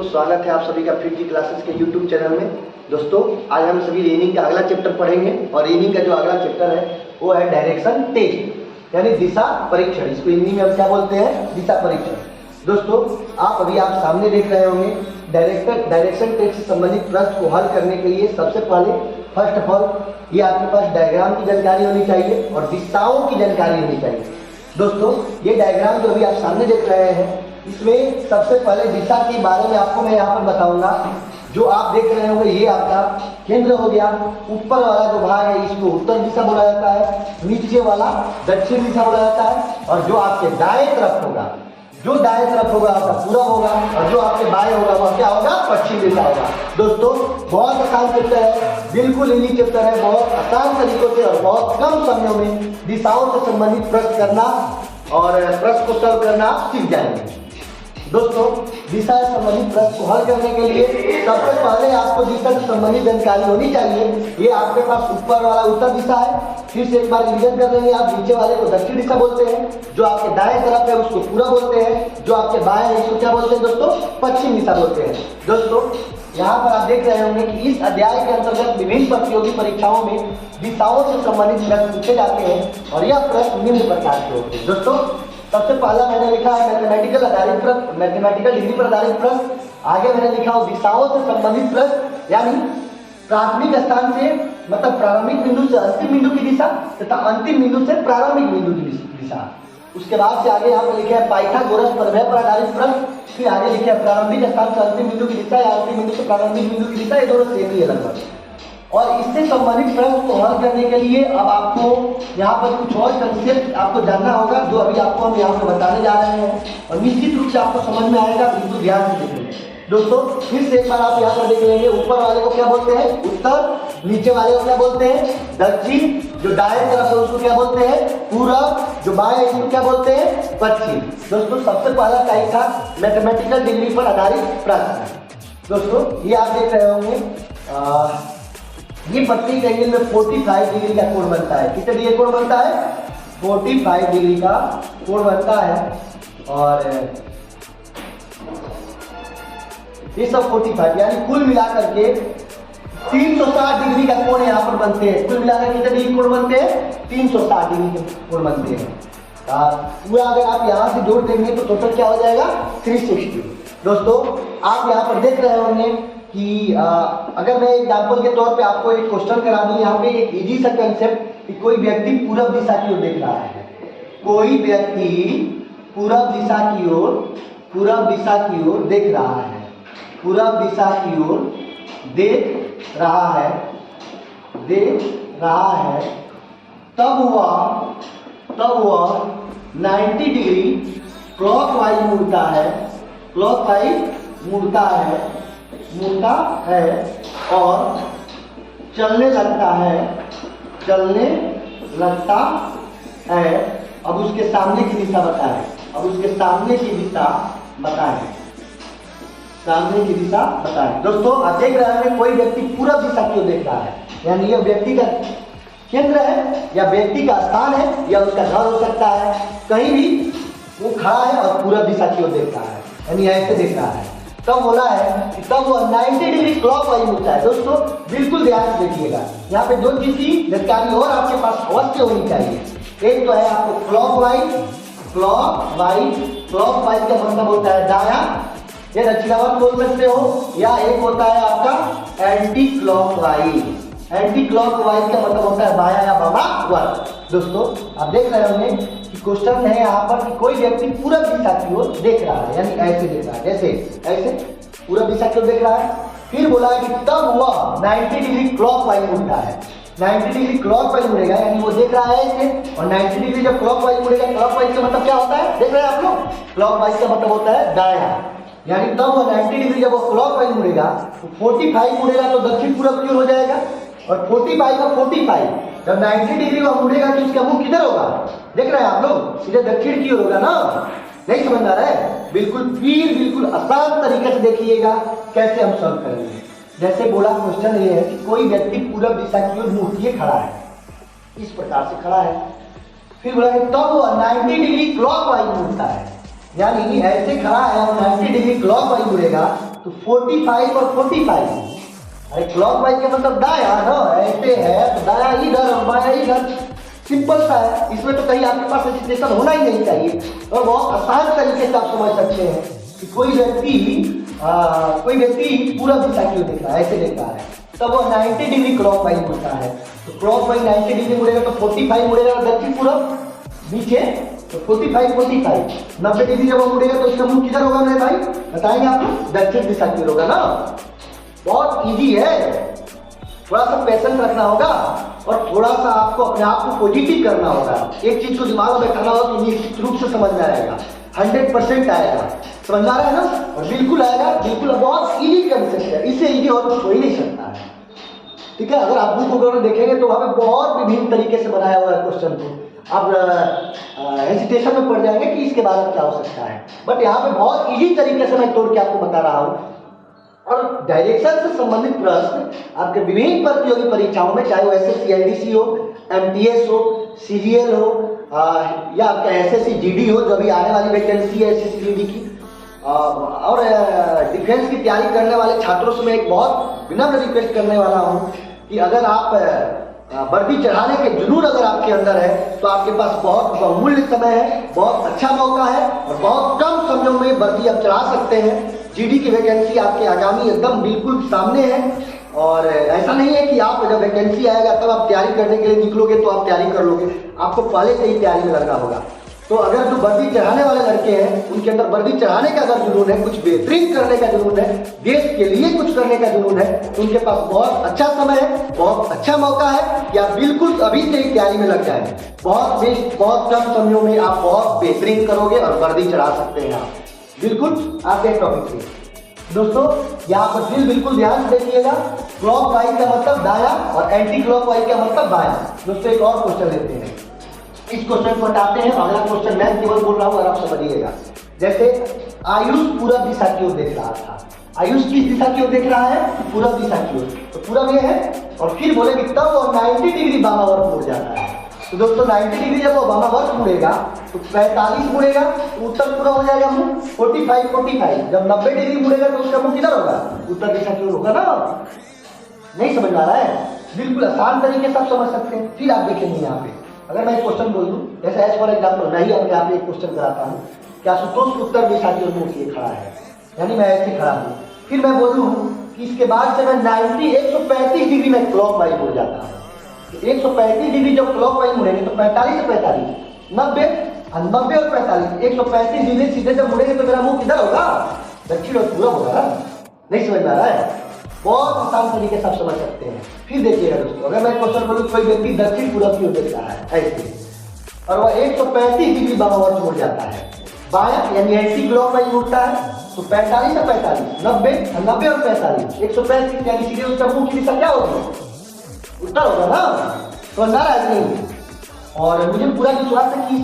दोस्तों, स्वागत है आप सभी का फिट की क्लासेस के यूट्यूब चैनल में। दोस्तों, आज हम सभी रीजनिंग का अगला चैप्टर पढ़ेंगे और रीजनिंग का जो अगला चैप्टर है वो है डायरेक्शन टेस्ट यानी दिशा परीक्षण। इसको हिंदी में हम क्या बोलते हैं? दिशा परीक्षण। दोस्तों, आप सामने देख रहे होंगे डायरेक्शन टेस्ट से संबंधित प्रश्न को हल करने के लिए सबसे पहले फर्स्ट ऑफ ऑल ये आपके पास डायग्राम की जानकारी होनी चाहिए और दिशाओं की जानकारी होनी चाहिए। दोस्तों, ये डायग्राम जो अभी आप सामने देख रहे हैं इसमें सबसे पहले दिशा के बारे में आपको मैं यहाँ पर बताऊंगा। जो आप देख रहे होंगे ये आपका केंद्र हो गया। ऊपर वाला जो भाग है इसको उत्तर दिशा बोला जाता है, नीचे वाला दक्षिण दिशा बोला जाता है और जो आपके दाएं तरफ होगा आपका पूरब होगा और जो आपके बाएं होगा वह क्या होगा? पश्चिम दिशा होगा। दोस्तों, बहुत आसान चैप्टर है, बिल्कुल इजी चैप्टर है। बहुत आसान तरीकों से और बहुत कम समय में दिशाओं से संबंधित प्रश्न करना और प्रश्न को सॉल्व करना सीख जाएंगे। दोस्तों, दिशा से संबंधित प्रश्न को हल करने के लिए सबसे पहले आपको दिशा से संबंधित जानकारी होनी चाहिए। ये आपके पास ऊपर वाला उत्तर दिशा है। फिर से एक बार रिवीजन कर लेंगे। आप नीचे वाले को दक्षिण दिशा बोलते हैं, जो आपके दाएं तरफ है उसको पूरब बोलते हैं, जो आपके बाएं है इसको क्या बोलते हैं दोस्तों? पश्चिम दिशा बोलते हैं। दोस्तों, यहाँ पर आप देख रहे होंगे कि इस अध्याय के अंतर्गत विभिन्न प्रतियोगी परीक्षाओं में दिशाओं से संबंधित प्रश्न पूछे जाते हैं और यह प्रश्न निम्न प्रकार के होते हैं। दोस्तों, सबसे पहला मैंने लिखा है मैथमेटिकल आधारित प्रश्न, मैथमेटिकल डिग्री पर आधारित प्रश्न। आगे मैंने लिखा हो दिशाओं से संबंधित प्रश्न यानी प्राथमिक स्थान से मतलब प्रारंभिक बिंदु से अंतिम बिंदु की दिशा तथा अंतिम बिंदु से प्रारंभिक बिंदु की दिशा। उसके बाद से आगे यहाँ पर लिखे हैं पाइथागोरस प्रमेय पर आधारित प्रश्न। फिर आगे लिखे हैं प्रारंभिक स्थान से अंतिम बिंदु की दिशा या अंतिम बिंदु से प्रारंभिक बिंदु की दिशा। ये दोनों सेम ही है लगभग। और इससे संबंधित प्रश्न को हल करने के लिए अब आपको यहाँ पर कुछ और कंसेप्ट आपको जानना होगा जो अभी आपको हम यहाँ पर बताने जा रहे हैं और निश्चित रूप से आपको समझ में आएगा। बिल्कुल ध्यान से देखेंगे। दोस्तों, फिर से एक बार आप यहाँ पर देख लेंगे। ऊपर वाले को क्या बोलते हैं? उत्तर। नीचे वाले को क्या बोलते हैं? दक्षिण। जो दाएं तरफ है उसको क्या बोलते हैं? पूरब। जो बाएं है उसको क्या बोलते हैं? पश्चिम। दोस्तों, सबसे पहला टाइप था मैथमेटिकल डिग्री पर आधारित प्रश्न। दोस्तों, ये आप देख रहे होंगे ये प्रत्येक एंगल में 45 डिग्री का कोण बनता है। कितने डिग्री कोण बनता है? 45 डिग्री का कोण बनता है और ये सब 45 यानी कुल मिलाकर के 360 डिग्री का कोण यहाँ पर बनते हैं। कुल मिलाकर कितने डिग्री कोण बनते हैं? 360 डिग्री के कोण बनते हैं। पूरा अगर आप यहाँ से जोड़ देंगे तो टोटल क्या हो जाएगा? 360। दोस्तों, आप यहाँ पर देख रहे होंगे कि अगर मैं एग्जाम्पल के तौर पे आपको एक क्वेश्चन करा दूं। यहाँ पे एक इजी सा कंसेप्ट कि कोई व्यक्ति पूरब दिशा की ओर देख रहा है। कोई व्यक्ति पूरब दिशा की ओर देख रहा है। पूरब दिशा की ओर देख रहा है तब वह 90 डिग्री क्लॉकवाइज मुड़ता है और चलने लगता है। अब उसके सामने की दिशा बताएं। दोस्तों, आप देख रहे हैं कोई व्यक्ति पूरब दिशा की ओर देख रहा है यानी यह व्यक्ति का केंद्र है या व्यक्ति का स्थान है या उसका घर हो सकता है। कहीं भी वो खड़ा है और पूरब दिशा की ओर देख रहा है यानी ऐसे देख रहा है। तब बोला है कि तब वो 90 डिग्री क्लॉकवाइज मुड़ता है। दोस्तों, बिल्कुल ध्यान से देखिएगा। यहाँ पे 2 चीज की जानकारी और आपके पास अवश्य होनी चाहिए। एक तो है आपको क्लॉकवाइज का मतलब होता है दायां या दक्षिणावर्त बोल सकते हो, या एक होता है आपका एंटी क्लॉकवाइज का मतलब होता है बायां या वामावर्त। दोस्तों, आप देख रहे होंगे कि क्वेश्चन है यहाँ पर कि कोई व्यक्ति पूरब दिशा की ओर देख रहा है यानी ऐसे देख रहा है, जैसे ऐसे पूरब दिशा की ओर देख रहा है। फिर बोला है कि तब वह 90 डिग्री क्लॉकवाइज मुड़ता है। 90 डिग्री क्लॉकवाइज मुड़ेगा यानी वो देख रहा है ऐसे, और 90 डिग्री जब क्लॉकवाइज मुड़ेगा, क्लॉकवाइज का मतलब क्या होता है? देख रहे हैं आप लोग? क्लॉकवाइज का मतलब होता है दायां। यानी तब वो 90 डिग्री जब वो क्लॉकवाइज मुड़ेगा तो 45 मुड़ेगा तो दक्षिण पूरब की ओर हो जाएगा और 45 का 45 जब 90 डिग्री वह मुड़ेगा तो उसका मुंह किधर होगा? देख रहे हैं आप लोग? सीधे दक्षिण की ओर होगा ना। नहीं समझ आ रहा है? बिल्कुल आसान तरीके से देखिएगा कैसे हम सॉल्व करेंगे। जैसे बोला क्वेश्चन ये है कि कोई व्यक्ति पूरब दिशा की ओर मुंह किए खड़ा है, इस प्रकार से खड़ा है। फिर बोला तब वो 90 डिग्री क्लॉकवाइज मुड़ता है, यानी ऐसे खड़ा है और 90 डिग्री क्लॉकवाइज मुड़ेगा तो 45 और 45, अरे क्लॉकवाइज का मतलब दाया ना, ऐसे है तो दाया इधर और बाया इधर, सिंपल सा है। इसमें तो कहीं आपके पास हेजिटेशन होना ही नहीं चाहिए और बहुत आसान तरीके से आप समझ सकते हैं कि कोई व्यक्ति पूरा दिशा क्यों देख रहा है, ऐसे देख रहा है, तब वो 90 डिग्री क्लॉकवाइज मुड़ता है। तो क्लॉकवाइज 90 डिग्री मुड़ेगा तो 45 मुड़ेगा दक्षिण पूरब नीचे, तो 45 90 डिग्री जब वो मुड़ेगा तो इसका मुंह किधर होगा मेरे भाई, बताएंगे आपको, दक्षिण दिशा की ओर होगा ना। बहुत इजी है, थोड़ा सा पैशन रखना होगा और थोड़ा सा आपको अपने आप को पॉजिटिव करना होगा। एक चीज को दिमाग में बैठाना होगा कि निश्चित रूप से समझ में आएगा, 100% आएगा, समझ आ रहा है ना, और बिल्कुल आएगा, बिल्कुल बहुत इजी कंसेप्ट है, इससे इजी और कुछ हो ही नहीं सकता है। ठीक है, अगर आप बुक वगैरह देखेंगे तो वहां पे बहुत विभिन्न तरीके से बनाया हुआ है क्वेश्चन को, आप हेजिटेशन में पड़ जाएंगे कि इसके बारे में क्या हो सकता है, बट यहाँ पे बहुत इजी तरीके से मैं तोड़ के आपको बता रहा हूँ। और डायरेक्शन से संबंधित प्रश्न आपके विभिन्न प्रतियोगी परीक्षाओं में, चाहे वो SSC हो, MTS हो, CGL हो, या आपका SSC GD हो, जो अभी आने वाली वैकेंसी है SSC GD की, और डिफेंस की तैयारी करने वाले छात्रों से मैं एक बहुत विनम्र रिक्वेस्ट करने वाला हूँ कि अगर आप वर्दी चढ़ाने के जुनून अगर आपके अंदर है तो आपके पास बहुत बहुमूल्य समय है, बहुत अच्छा मौका है और बहुत कम समयों में वर्दी आप चढ़ा सकते हैं। GD की वैकेंसी आपके आगामी एकदम बिल्कुल सामने है और ऐसा नहीं है कि आप जब वैकेंसी आएगा तब आप तैयारी करने के लिए निकलोगे तो आप तैयारी कर लोगे, आपको पहले से ही तैयारी में लगना होगा। तो अगर जो वर्दी चढ़ाने वाले लड़के हैं उनके अंदर वर्दी चढ़ाने का अगर जुनून है, कुछ बेहतरीन करने का जुनून है, देश के लिए कुछ करने का जुनून है, तो उनके पास बहुत अच्छा समय है, बहुत अच्छा मौका है कि आप बिल्कुल अभी से ही तैयारी में लग जाए। बहुत कम समयों में आप बहुत बेहतरीन करोगे और वर्दी चढ़ा सकते हैं आप बिल्कुल आपके टॉपिक से। दोस्तों यहाँ पर फिर बिल्कुल ध्यान से देखिएगा, क्लॉक वाइज का मतलब दाया और एंटी क्लॉक वाइज का मतलब बाया। दोस्तों एक और क्वेश्चन लेते हैं, इस क्वेश्चन को हटाते हैं, अगला क्वेश्चन मैं केवल बोल रहा हूँ और आप समझिएगा। जैसे आयुष पूरब दिशा की ओर देख रहा था, आयुष किस दिशा की ओर देख रहा है, पूरब दिशा की ओर, तो पूरब ये है, और फिर बोले कि तब वो 90 डिग्री वामावर्त मुड़ जाता है। तो दोस्तों 90 डिग्री जब वो वामावर्त मुड़ेगा तो 45 मुड़ेगा तो उत्तर पूरा हो जाएगा मुंह, 45 जब 90 डिग्री मुड़ेगा तो उसका मुंह किधर होगा, उत्तर दिशा की ओर होगा ना। नहीं समझ आ रहा है, बिल्कुल आसान तरीके से आप समझ सकते हैं। फिर आप देखेंगे यहाँ पे, अगर मैं एक क्वेश्चन बोल दूं, जैसे एज फॉर एग्जाम्पल मैं ही अपने आप एक क्वेश्चन कराता हूँ कि आशुतोष उत्तर दिशा की ओर मुंह किए खड़ा है, यानी मैं ऐसे खड़ा हूँ, फिर मैं बोलूँ कि इसके बाद से मैं 135 डिग्री में क्लॉक वाइज हो जाता हूँ। 135 डिग्री जब क्लॉक वाइज मुड़ेंगे तो 45 से 45, 90 और 45, 135 डिग्री सीधे जब मुड़ेंगे तो मेरा मुंह किधर होगा, दक्षिण और पूरब होगा ना। नहीं समझ में आ रहा है, बहुत आसान तरीके से आप समझ सकते हैं। फिर देखिएगा दोस्तों, अगर मैं क्वेश्चन बोलूँ कोई व्यक्ति दक्षिण पूरब की ओर देख रहा है ऐसे, और वह 135 डिग्री वामावर्त मुड़ जाता है, बाया यानी एंटी क्लॉक वाइज मुड़ता है, तो 45 से 45, 90 और 45, 135 यानी सीधे उसका मुंह की दिशा क्या होगी, उत्तर होगा ना। तो अंदर है नहीं, और मुझे पूरा विश्वास है कि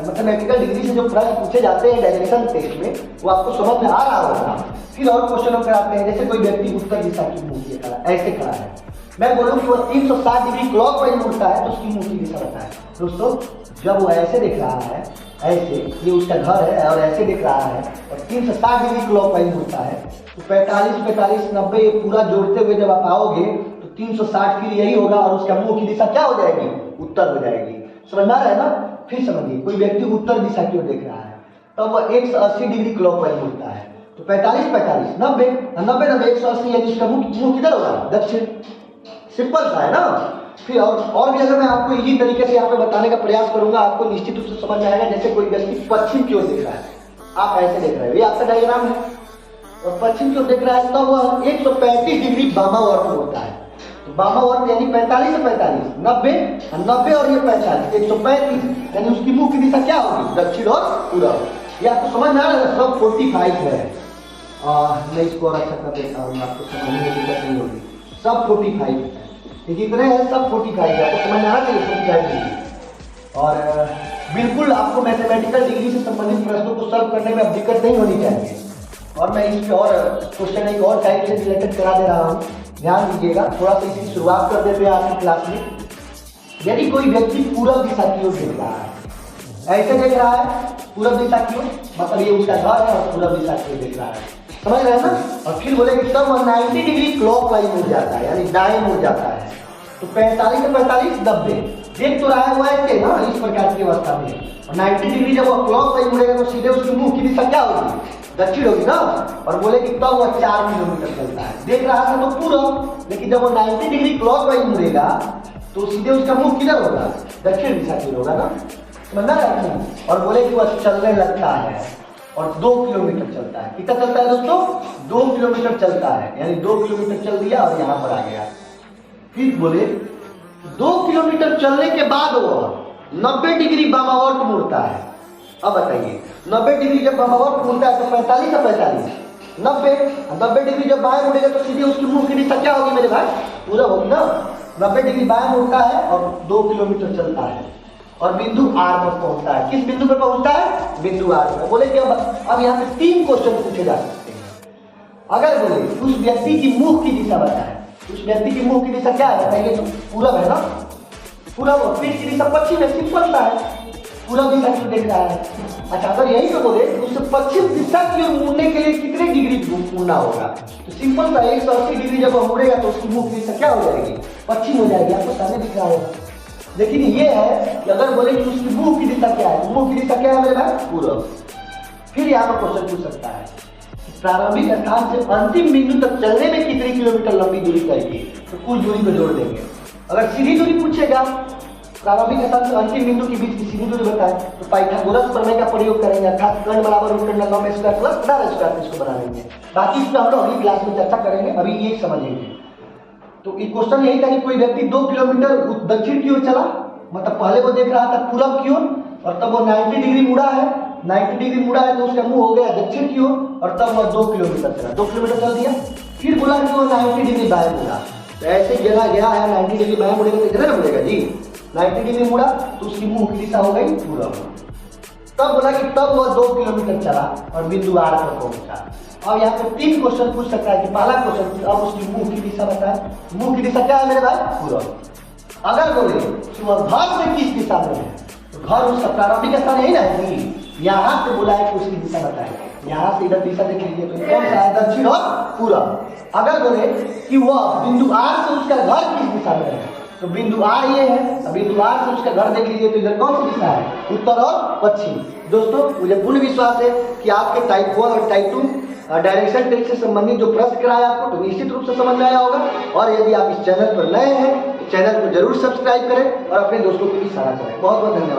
मैथमेटिकल डिग्री से जो प्रश्न पूछे जाते हैं डायरेक्शन टेस्ट में वो आपको समझ में आ रहा होगा। फिर और क्वेश्चन हम कराते हैं, जैसे कोई व्यक्ति उत्तर दिशा की मुंह किए खड़ा ऐसे खड़ा है, मैं बोलूँ कि वो 360 डिग्री क्लॉक वाइज मुड़ता है तो उसकी मुंह की दिशा बताए। दोस्तों जब वो ऐसे देख रहा है, ऐसे, ये उसका घर है और ऐसे दिख रहा है और 360 डिग्री क्लॉक वाइज मुड़ता है, तो 45, 90 ये पूरा जोड़ते हुए जब आप आओगे तो 360 फिर यही होगा और उसका मुंह की दिशा क्या हो जाएगी, उत्तर हो जाएगी। समझ आ रहा है ना। फिर समझिए, कोई व्यक्ति उत्तर दिशा की ओर देख रहा है तब वह 180 डिग्री क्लॉक वाइज मुड़ता है, तो 45, 90 180 यानी उसका मुंह किधर होगा, दक्षिण। सिंपल सा है ना। फिर और भी अगर मैं आपको इजी तरीके से यहाँ पे बताने का प्रयास करूंगा आपको निश्चित रूप से समझ में आएगा। जैसे कोई व्यक्ति पश्चिम की ओर देख रहा है, आप ऐसे देख रहे हो, ये आपका डायग्राम है, और पश्चिम की ओर देख रहा है तो वह 135 डिग्री वामावर्त होता है। तो वामावर्त यानी 45 से 45, 90 और ये 45, 135 यानी उसकी मुंह की दिशा क्या होगी, दक्षिण और पूरब। ये आपको समझ में आ रहा है, सब 45 है। मैं इसको और अच्छा कर देता हूँ, आपको समझने में दिक्कत नहीं होगी। सब 45 है, जितने हैं सब 45 है, आपको समझ में आ रहा है 45 डिग्री। और बिल्कुल आपको मैथमेटिकल डिग्री से संबंधित प्रश्नों को सॉल्व करने में अब दिक्कत नहीं होनी चाहिए। और मैं इस पे और क्वेश्चन एक और टाइप से रिलेटेड करा दे रहा हूँ, ध्यान दीजिएगा। थोड़ा सा इसकी शुरुआत कर देते हैं आज की क्लास में। यदि कोई व्यक्ति पूरब दिशा की ओर देख रहा है, ऐसे देख रहा है पूरब दिशा की ओर, मतलब ये उसका घर है और पूरब दिशा की ओर देख रहा है, समझ रहे हैं ना। और फिर बोले कि तब 90 डिग्री क्लॉकवाइज मुड़ जाता है, यानी दाएं मुड़ जाता है। तो 45 से 45 90 देख तो रहा है हुआ है ना इस प्रकार की अवस्था में। और 90 डिग्री जब वो क्लॉकवाइज मुड़ेगा तो सीधे उसकी मुंह की दिशा क्या होगी, दक्षिण होगी ना। और बोले कि तब वह 4 किलोमीटर चलता है। देख रहा था तो पूर्व, लेकिन जब वो 90 डिग्री क्लॉकवाइज मुड़ेगा तो सीधे उसका मुंह किधर होगा, दक्षिण दिशा की होगा ना, समझना है। और बोले कि वह चलने लगता है और 2 किलोमीटर चलता है। कितना चलता है दोस्तों, 2 किलोमीटर चलता है, यानी 2 किलोमीटर चल दिया और यहाँ पर आ गया। फिर बोले 2 किलोमीटर चलने के बाद वह 90 डिग्री बामावर्त मुड़ता है। अब बताइए 90 डिग्री जब बामावर्त मुड़ता है तो 45 से 45 90 डिग्री जब बाएं मुड़ेगा तो सीधे उसकी मुंह की दिशा क्या होगी मेरे भाई, पूरा होगी ना। 90 डिग्री बाएं मुड़ता है और 2 किलोमीटर चलता है और बिंदु आर पर पहुंचता है। किस बिंदु पर पहुंचता है, बिंदु आर पर। बोले कि अब यहाँ पे 3 क्वेश्चन पूछे जा सकते हैं। अगर बोले उस व्यक्ति की मुंह की दिशा बताए, उस व्यक्ति की मुंह की दिशा क्या है बताइए, तो पूरब है ना, पूरब। और पीठ की दिशा पश्चिम है, सिंपल सा है, पूरब दिशा क्यों देख रहा है। अच्छा अगर यही तो बोले उससे पश्चिम दिशा की ओर मुड़ने के लिए कितने डिग्री मुड़ना होगा, तो सिंपल सा 180 डिग्री जब वो मुड़ेगा तो उसकी मुंह की दिशा क्या हो जाएगी, पश्चिम हो जाएगी। आपको सामने दिख रहा होगा। लेकिन ये है कि अगर बोले कि उसकी मुंह की दिशा क्या है, तो मुंह की दिशा क्या है मेरे भाई, पूरब। फिर यहाँ पर क्वेश्चन पूछ सकता है प्रारंभिक स्थान से अंतिम बिंदु तक चलने में कितनी किलोमीटर लंबी दूरी तय, तो कुल दूरी को जोड़ देंगे। अगर सीधी दूरी पूछेगा, प्रारंभिक स्थान से अंतिम बिंदु के बीच की सीधी दूरी बताए, तो पाइथागोरस प्रमेय का प्रयोग करेंगे, अर्थात कर्ण बराबर रूट करना 9 स्क्वायर प्लस 18 स्क्वायर इसको बना लेंगे। बाकी इसमें हम लोग अगली क्लास में चर्चा करेंगे, अभी ये समझेंगे। तो ये क्वेश्चन यही था कि कोई व्यक्ति 2 किलोमीटर दक्षिण की ओर चला, मतलब पहले वो देख रहा था पूरब की ओर, और तब वो 90 डिग्री मुड़ा है, 90 डिग्री मुड़ा है तो उसका मुंह हो गया दक्षिण की ओर, और तब वह 2 किलोमीटर चला, 2 किलोमीटर चल दिया। फिर बोला कि वो 90 डिग्री बाएं मुड़ा, तो ऐसे जगह गया है 90 डिग्री बाएं मुड़ेगा तो इधर ना मुड़ेगा जी, 90 डिग्री मुड़ा तो उसकी मुंह की दिशा हो गई पूरब। तब बोला कि तब वह 2 किलोमीटर चला और बिंदु आर पर पहुंचा। अब यहाँ पे 3 क्वेश्चन पूछ सकता है कि पहला क्वेश्चन अब उसकी मुंह की दिशा बताए, मुंह की दिशा क्या है मेरे भाई, पूरब। अगर बोले कि वह घर से किस दिशा में है, तो घर उसका प्रारंभिक स्थान यही ना है, यहाँ से बोला है कि उसकी दिशा बताए, यहाँ से इधर दिशा देख लीजिए तो कौन सा है, दक्षिण और पूरब। अगर बोले कि वह बिंदु आर से उसका घर किस दिशा में है, तो बिंदु आर ये है, बिंदु आर से उसका घर देख लीजिए तो इधर कौन सी दिशा है, उत्तर और पश्चिम। दोस्तों मुझे पूर्ण विश्वास है कि आपके टाइप 1 और टाइप 2 डायरेक्शन टेस्ट से संबंधित जो प्रश्न कराया आपको तो निश्चित रूप से समझ में आया होगा। और यदि आप इस चैनल पर नए हैं तो चैनल को जरूर सब्सक्राइब करें और अपने दोस्तों को भी साझा करें। बहुत बहुत धन्यवाद।